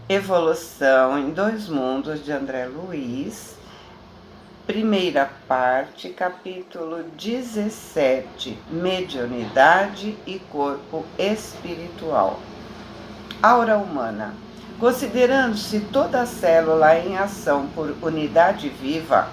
Evolução em Dois Mundos, de André Luiz, primeira parte, capítulo 17, Mediunidade e Corpo Espiritual. Aura humana. Considerando-se toda célula em ação por unidade viva,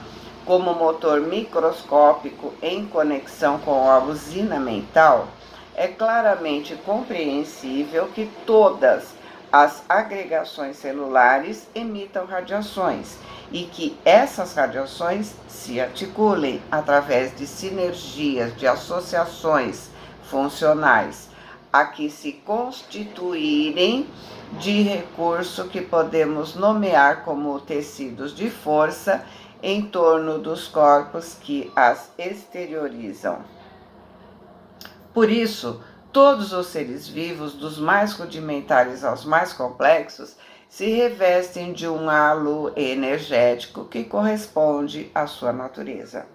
como motor microscópico em conexão com a usina mental, é claramente compreensível que todas as agregações celulares emitam radiações e que essas radiações se articulem através de sinergias, de associações funcionais, a que se constituírem de recurso que podemos nomear como tecidos de força em torno dos corpos que as exteriorizam. Por isso, todos os seres vivos, dos mais rudimentares aos mais complexos, se revestem de um halo energético que corresponde à sua natureza.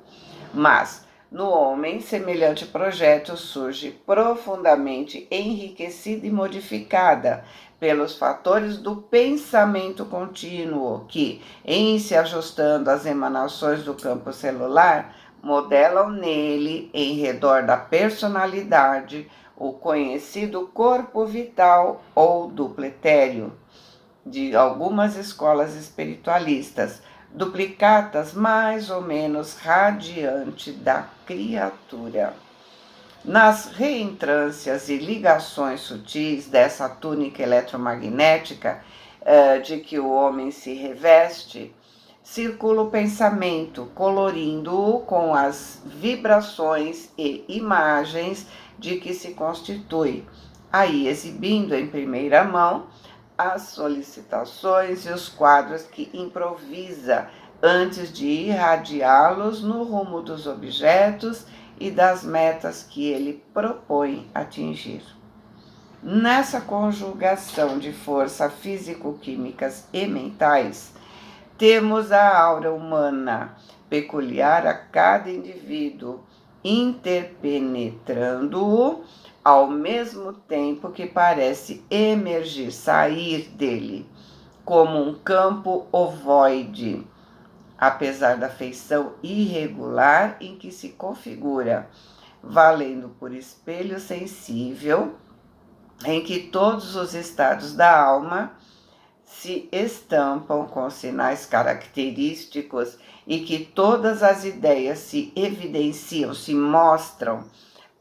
Mas, no homem, semelhante projeto surge profundamente enriquecida e modificada pelos fatores do pensamento contínuo que, em se ajustando às emanações do campo celular, modelam nele, em redor da personalidade, o conhecido corpo vital ou duplo etéreo de algumas escolas espiritualistas, duplicatas mais ou menos radiante da criatura. Nas reentrâncias e ligações sutis dessa túnica eletromagnética de que o homem se reveste, circula o pensamento, colorindo-o com as vibrações e imagens de que se constitui, aí exibindo em primeira mão as solicitações e os quadros que improvisa antes de irradiá-los no rumo dos objetos e das metas que ele propõe atingir. Nessa conjugação de força físico-químicas e mentais, temos a aura humana, peculiar a cada indivíduo, interpenetrando-o ao mesmo tempo que parece emergir, sair dele, como um campo ovoide, apesar da feição irregular em que se configura, valendo por espelho sensível, em que todos os estados da alma se estampam com sinais característicos e que todas as ideias se evidenciam, se mostram,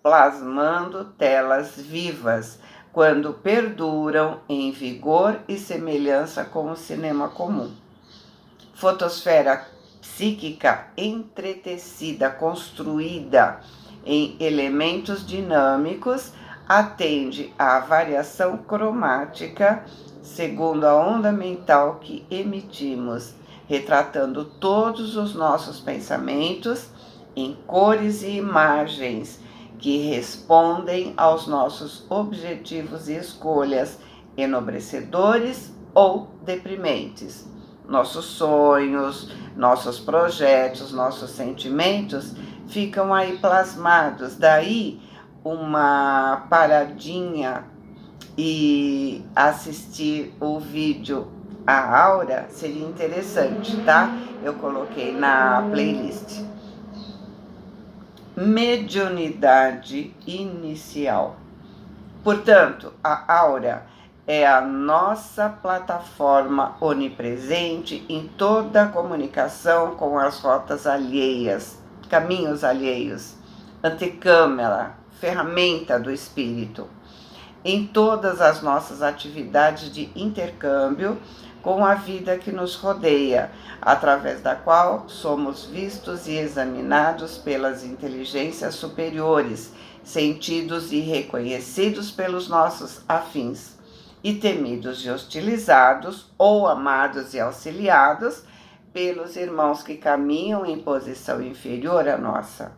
plasmando telas vivas, quando perduram em vigor e semelhança com o cinema comum. Fotosfera psíquica entretecida, construída em elementos dinâmicos, atende à variação cromática segundo a onda mental que emitimos, retratando todos os nossos pensamentos em cores e imagens que respondem aos nossos objetivos e escolhas enobrecedores ou deprimentes. Nossos sonhos, nossos projetos, nossos sentimentos ficam aí plasmados. Daí uma paradinha e assistir o vídeo A Aura seria interessante, tá? Eu coloquei na playlist. Mediunidade inicial. Portanto, a aura é a nossa plataforma onipresente em toda a comunicação com as rotas alheias, caminhos alheios, antecâmara, ferramenta do espírito, em todas as nossas atividades de intercâmbio com a vida que nos rodeia, através da qual somos vistos e examinados pelas inteligências superiores, sentidos e reconhecidos pelos nossos afins, e temidos e hostilizados, ou amados e auxiliados pelos irmãos que caminham em posição inferior à nossa.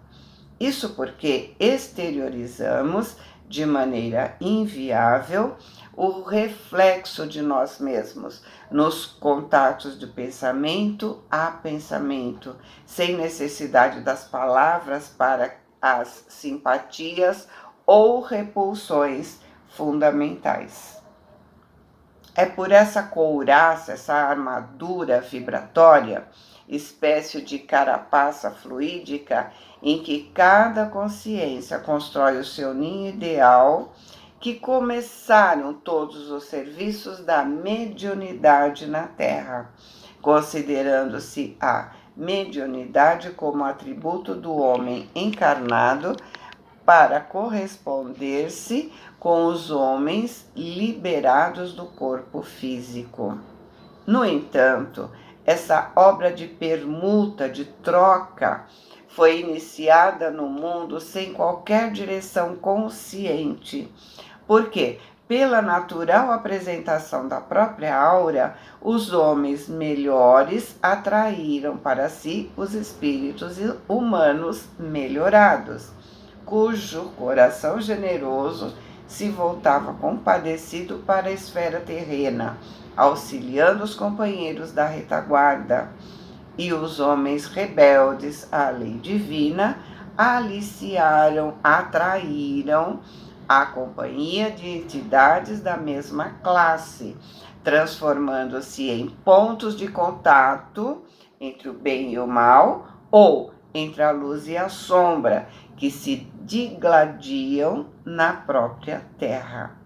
Isso porque exteriorizamos de maneira inviável o reflexo de nós mesmos nos contatos de pensamento a pensamento, sem necessidade das palavras para as simpatias ou repulsões fundamentais. É por essa couraça, essa armadura vibratória, espécie de carapaça fluídica, em que cada consciência constrói o seu ninho ideal, que começaram todos os serviços da mediunidade na Terra, considerando-se a mediunidade como atributo do homem encarnado para corresponder-se com os homens liberados do corpo físico. No entanto, essa obra de permuta, de troca, foi iniciada no mundo sem qualquer direção consciente. Por quê? Pela natural apresentação da própria aura, os homens melhores atraíram para si os espíritos humanos melhorados, cujo coração generoso se voltava compadecido para a esfera terrena, auxiliando os companheiros da retaguarda. E os homens rebeldes à lei divina aliciaram, atraíram a companhia de entidades da mesma classe, transformando-se em pontos de contato entre o bem e o mal, ou entre a luz e a sombra, que se digladiam na própria terra.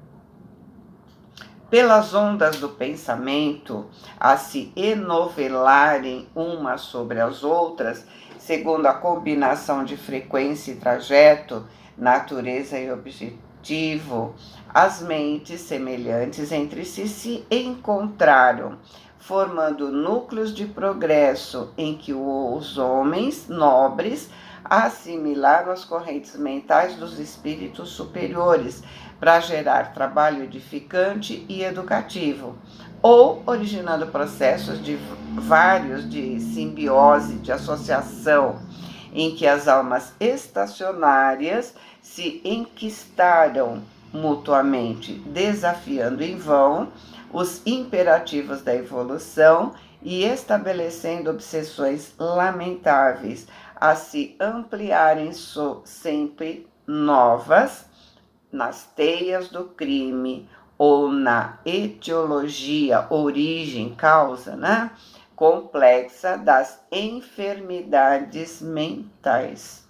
Pelas ondas do pensamento, a se enovelarem umas sobre as outras, segundo a combinação de frequência e trajeto, natureza e objetivo, as mentes semelhantes entre si se encontraram, formando núcleos de progresso em que os homens nobres assimilaram as correntes mentais dos espíritos superiores para gerar trabalho edificante e educativo, ou originando processos vários de simbiose, de associação, em que as almas estacionárias se enquistaram mutuamente, desafiando em vão os imperativos da evolução e estabelecendo obsessões lamentáveis, a se ampliarem sempre novas nas teias do crime ou na etiologia, origem, causa, né, complexa das enfermidades mentais.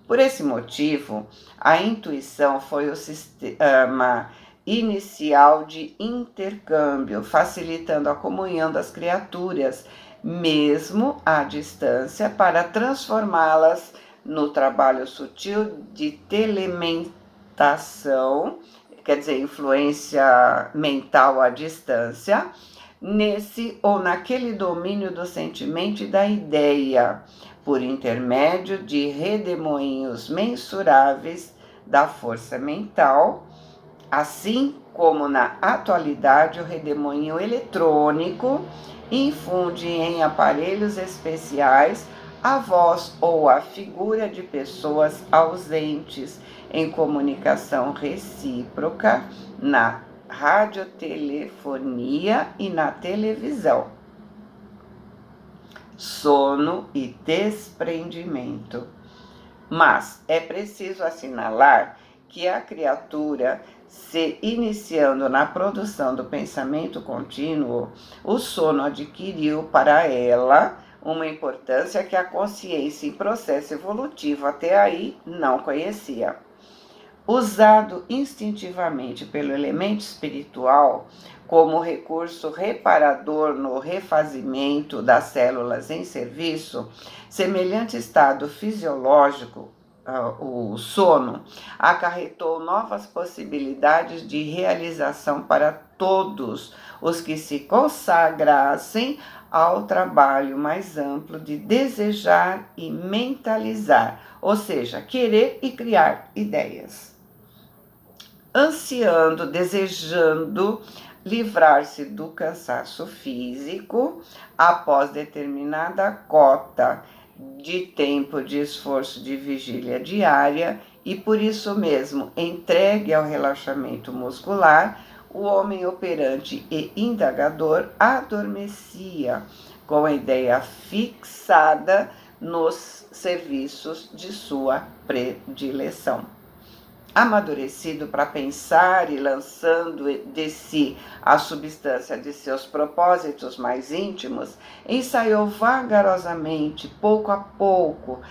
Por esse motivo, a intuição foi o sistema inicial de intercâmbio, facilitando a comunhão das criaturas, mesmo à distância, para transformá-las no trabalho sutil de telementação, quer dizer, influência mental à distância, nesse ou naquele domínio do sentimento e da ideia, por intermédio de redemoinhos mensuráveis da força mental, assim como na atualidade o redemoinho eletrônico infunde em aparelhos especiais a voz ou a figura de pessoas ausentes em comunicação recíproca na radiotelefonia e na televisão. Sono e desprendimento. Mas é preciso assinalar que a criatura, se iniciando na produção do pensamento contínuo, o sono adquiriu para ela uma importância que a consciência em processo evolutivo até aí não conhecia. Usado instintivamente pelo elemento espiritual como recurso reparador no refazimento das células em serviço, semelhante estado fisiológico, o sono, acarretou novas possibilidades de realização para todos os que se consagrassem ao trabalho mais amplo de desejar e mentalizar, ou seja, querer e criar ideias. Ansiando, desejando livrar-se do cansaço físico após determinada cota de tempo de esforço de vigília diária e por isso mesmo entregue ao relaxamento muscular, o homem operante e indagador adormecia com a ideia fixada nos serviços de sua predileção. amadurecido para pensar e lançando de si a substância de seus propósitos mais íntimos, ensaiou vagarosamente, pouco a pouco,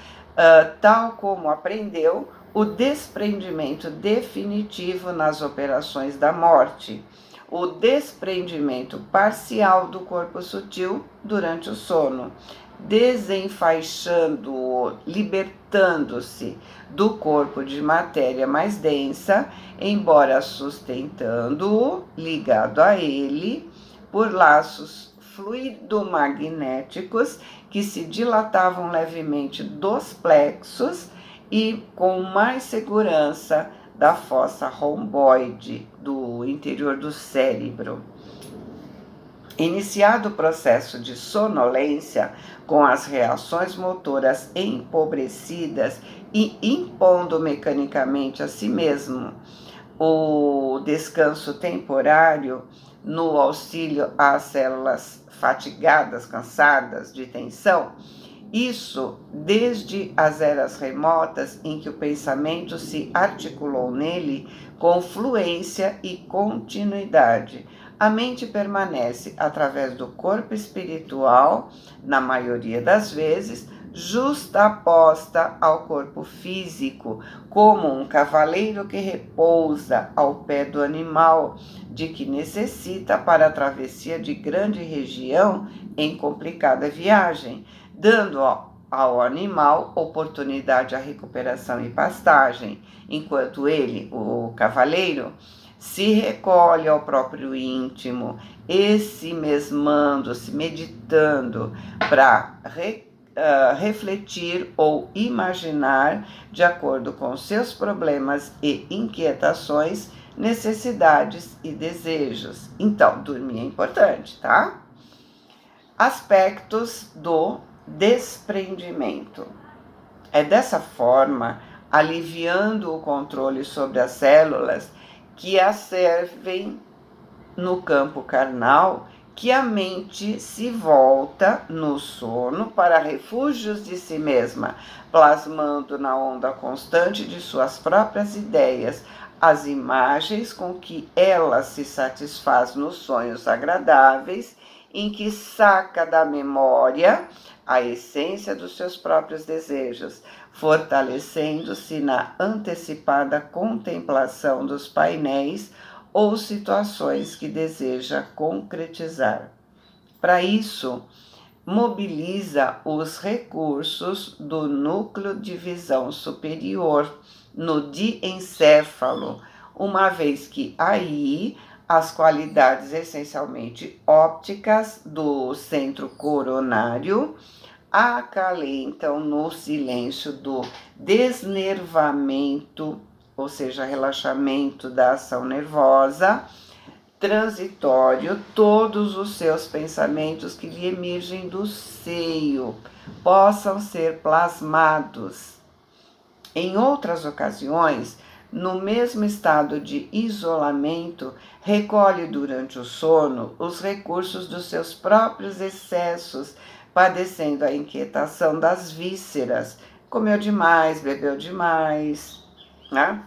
tal como aprendeu, o desprendimento definitivo nas operações da morte, o desprendimento parcial do corpo sutil durante o sono, desenfaixando-o, libertando-se do corpo de matéria mais densa, embora sustentando-o, ligado a ele, por laços fluidomagnéticos que se dilatavam levemente dos plexos e com mais segurança da fossa romboide do interior do cérebro. Iniciado o processo de sonolência, com as reações motoras empobrecidas e impondo mecanicamente a si mesmo o descanso temporário no auxílio às células fatigadas, cansadas de tensão, isso desde as eras remotas em que o pensamento se articulou nele com fluência e continuidade. A mente permanece, através do corpo espiritual, na maioria das vezes, justaposta ao corpo físico, como um cavaleiro que repousa ao pé do animal, de que necessita para a travessia de grande região em complicada viagem, dando ao animal oportunidade à recuperação e pastagem, enquanto ele, o cavaleiro, se recolhe ao próprio íntimo e se mesmando, se meditando para refletir ou imaginar de acordo com seus problemas e inquietações, necessidades e desejos. Então, dormir é importante, tá? Aspectos do desprendimento. É dessa forma, aliviando o controle sobre as células que as servem no campo carnal, que a mente se volta no sono para refúgios de si mesma, plasmando na onda constante de suas próprias ideias as imagens com que ela se satisfaz nos sonhos agradáveis, em que saca da memória a essência dos seus próprios desejos, fortalecendo-se na antecipada contemplação dos painéis ou situações que deseja concretizar. Para isso, mobiliza os recursos do núcleo de visão superior no diencéfalo, uma vez que aí as qualidades essencialmente ópticas do centro coronário acalentam no silêncio do desnervamento, ou seja, relaxamento da ação nervosa, transitório, todos os seus pensamentos que lhe emergem do seio possam ser plasmados. Em outras ocasiões, no mesmo estado de isolamento, recolhe durante o sono os recursos dos seus próprios excessos, padecendo a inquietação das vísceras, comeu demais, bebeu demais, né?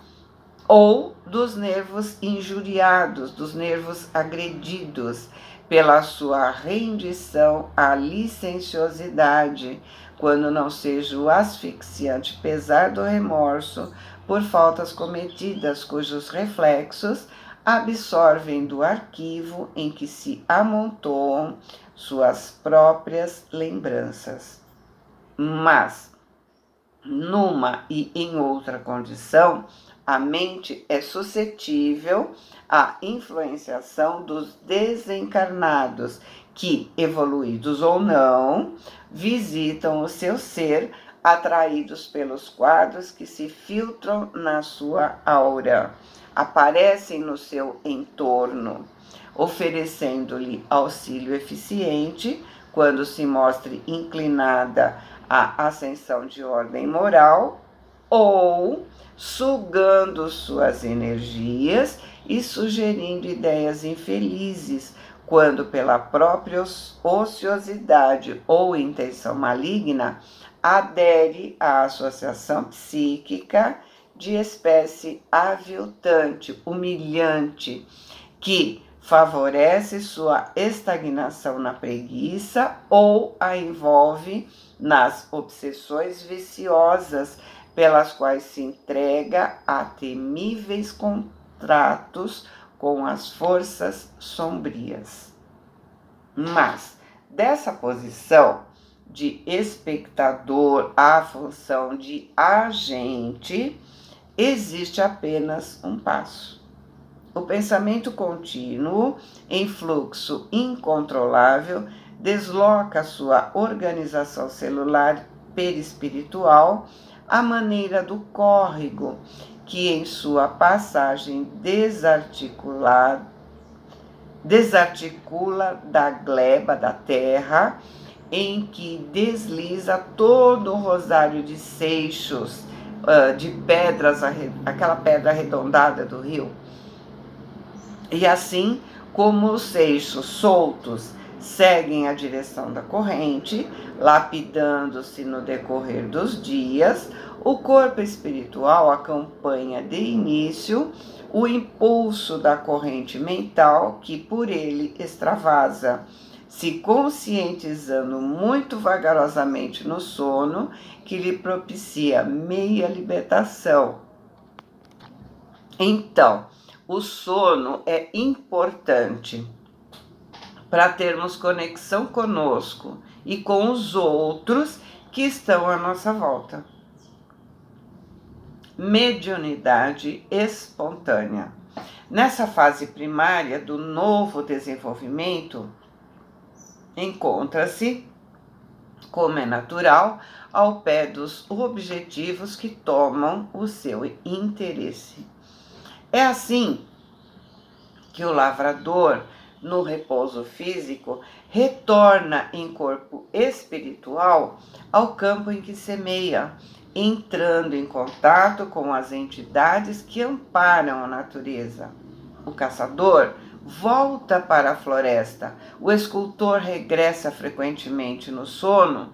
Ou dos nervos injuriados, dos nervos agredidos pela sua rendição à licenciosidade, quando não seja o asfixiante pesar do remorso por faltas cometidas, cujos reflexos absorvem do arquivo em que se amontoam suas próprias lembranças. Mas, numa e em outra condição, a mente é suscetível à influenciação dos desencarnados que, evoluídos ou não, visitam o seu ser, atraídos pelos quadros que se filtram na sua aura, aparecem no seu entorno, oferecendo-lhe auxílio eficiente quando se mostre inclinada à ascensão de ordem moral, ou sugando suas energias e sugerindo ideias infelizes, quando pela própria ociosidade ou intenção maligna adere à associação psíquica de espécie aviltante, humilhante, que favorece sua estagnação na preguiça ou a envolve nas obsessões viciosas pelas quais se entrega a temíveis contratos com as forças sombrias. Mas, dessa posição de espectador à função de agente, existe apenas um passo. O pensamento contínuo, em fluxo incontrolável, desloca sua organização celular perispiritual à maneira do córrego, que em sua passagem desarticula da gleba da terra, em que desliza todo o rosário de seixos, de pedras, aquela pedra arredondada do rio. E assim como os seixos soltos seguem a direção da corrente, lapidando-se no decorrer dos dias, o corpo espiritual acompanha de início o impulso da corrente mental que por ele extravasa, se conscientizando muito vagarosamente no sono, que lhe propicia meia libertação. Então, o sono é importante para termos conexão conosco e com os outros que estão à nossa volta. Mediunidade espontânea. Nessa fase primária do novo desenvolvimento, encontra-se, como é natural, ao pé dos objetivos que tomam o seu interesse. É assim que o lavrador, no repouso físico, retorna em corpo espiritual ao campo em que semeia, entrando em contato com as entidades que amparam a natureza. O caçador volta para a floresta, o escultor regressa frequentemente no sono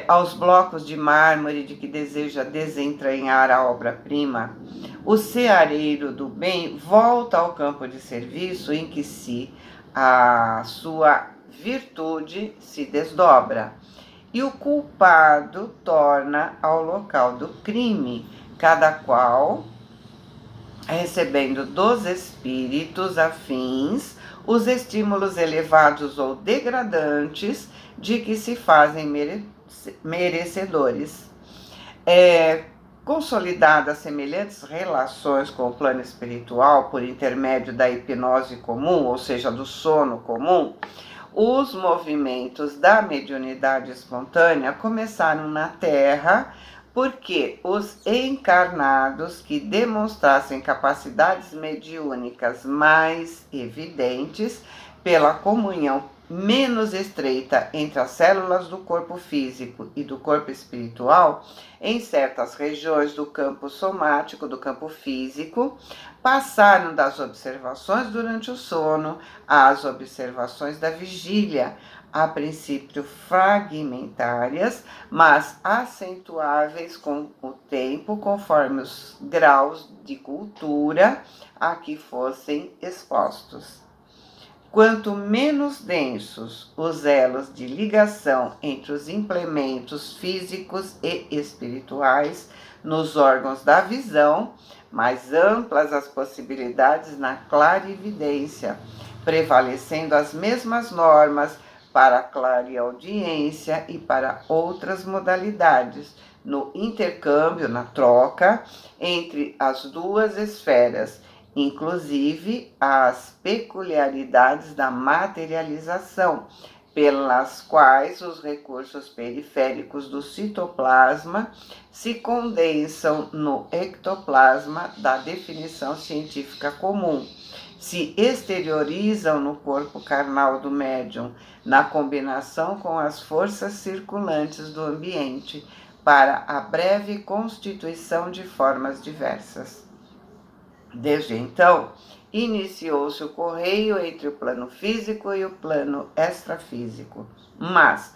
aos blocos de mármore de que deseja desentranhar a obra-prima. O ceareiro do bem volta ao campo de serviço em que a sua virtude se desdobra. E o culpado torna ao local do crime, cada qual recebendo dos espíritos afins os estímulos elevados ou degradantes de que se fazem merecedores. Consolidadas semelhantes relações com o plano espiritual por intermédio da hipnose comum, ou seja, do sono comum, os movimentos da mediunidade espontânea começaram na Terra porque os encarnados que demonstrassem capacidades mediúnicas mais evidentes pela comunhão menos estreita entre as células do corpo físico e do corpo espiritual, em certas regiões do campo somático, do campo físico, passaram das observações durante o sono às observações da vigília, a princípio fragmentárias, mas acentuáveis com o tempo, conforme os graus de cultura a que fossem expostos. Quanto menos densos os elos de ligação entre os implementos físicos e espirituais nos órgãos da visão, mais amplas as possibilidades na clarividência, prevalecendo as mesmas normas para a clareaudiência e para outras modalidades, no intercâmbio, na troca entre as duas esferas, inclusive as peculiaridades da materialização, pelas quais os recursos periféricos do citoplasma se condensam no ectoplasma da definição científica comum, se exteriorizam no corpo carnal do médium, na combinação com as forças circulantes do ambiente, para a breve constituição de formas diversas. Desde então, iniciou-se o correio entre o plano físico e o plano extrafísico, mas,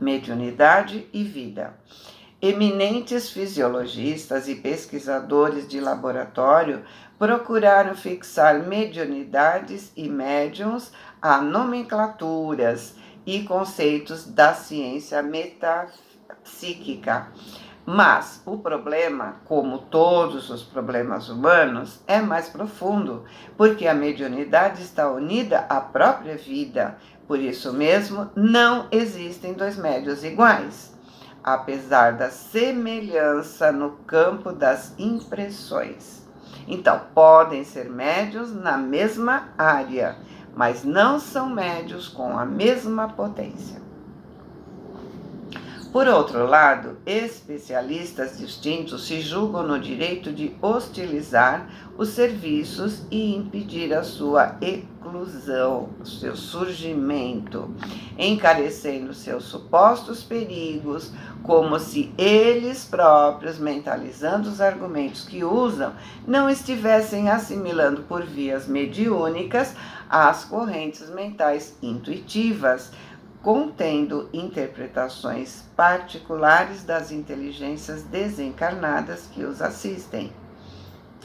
mediunidade e vida. Eminentes fisiologistas e pesquisadores de laboratório procuraram fixar mediunidades e médiums a nomenclaturas e conceitos da ciência metapsíquica. Mas o problema, como todos os problemas humanos, é mais profundo, porque a mediunidade está unida à própria vida. Por isso mesmo, não existem dois médiuns iguais, apesar da semelhança no campo das impressões. Então, podem ser médiuns na mesma área, mas não são médiuns com a mesma potência. Por outro lado, especialistas distintos se julgam no direito de hostilizar os serviços e impedir a sua eclosão, o seu surgimento, encarecendo seus supostos perigos, como se eles próprios, mentalizando os argumentos que usam, não estivessem assimilando por vias mediúnicas as correntes mentais intuitivas, contendo interpretações particulares das inteligências desencarnadas que os assistem.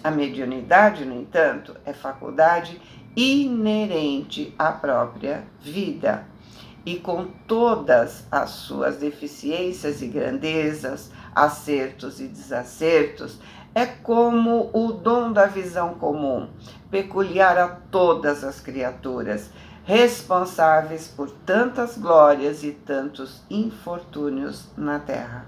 A mediunidade, no entanto, é faculdade inerente à própria vida, e com todas as suas deficiências e grandezas, acertos e desacertos, é como o dom da visão comum, peculiar a todas as criaturas, responsáveis por tantas glórias e tantos infortúnios na terra.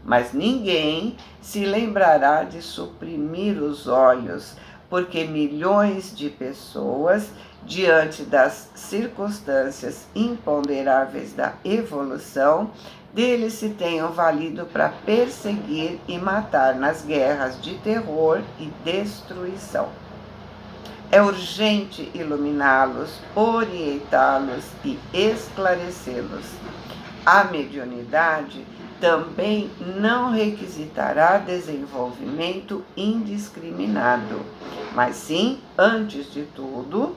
Mas ninguém se lembrará de suprimir os olhos, porque milhões de pessoas, diante das circunstâncias imponderáveis da evolução, deles se tenham valido para perseguir e matar nas guerras de terror e destruição. É urgente iluminá-los, orientá-los e esclarecê-los. A mediunidade também não requisitará desenvolvimento indiscriminado, mas sim, antes de tudo,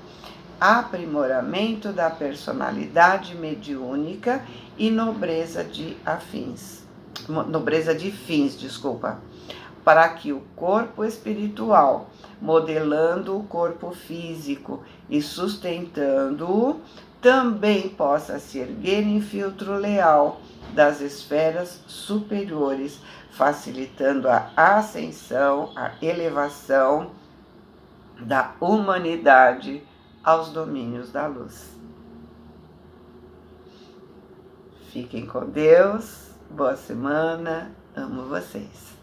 aprimoramento da personalidade mediúnica e nobreza de fins, para que o corpo espiritual, modelando o corpo físico e sustentando-o, também possa se erguer em filtro leal das esferas superiores, facilitando a ascensão, a elevação da humanidade aos domínios da luz. Fiquem com Deus, boa semana, amo vocês.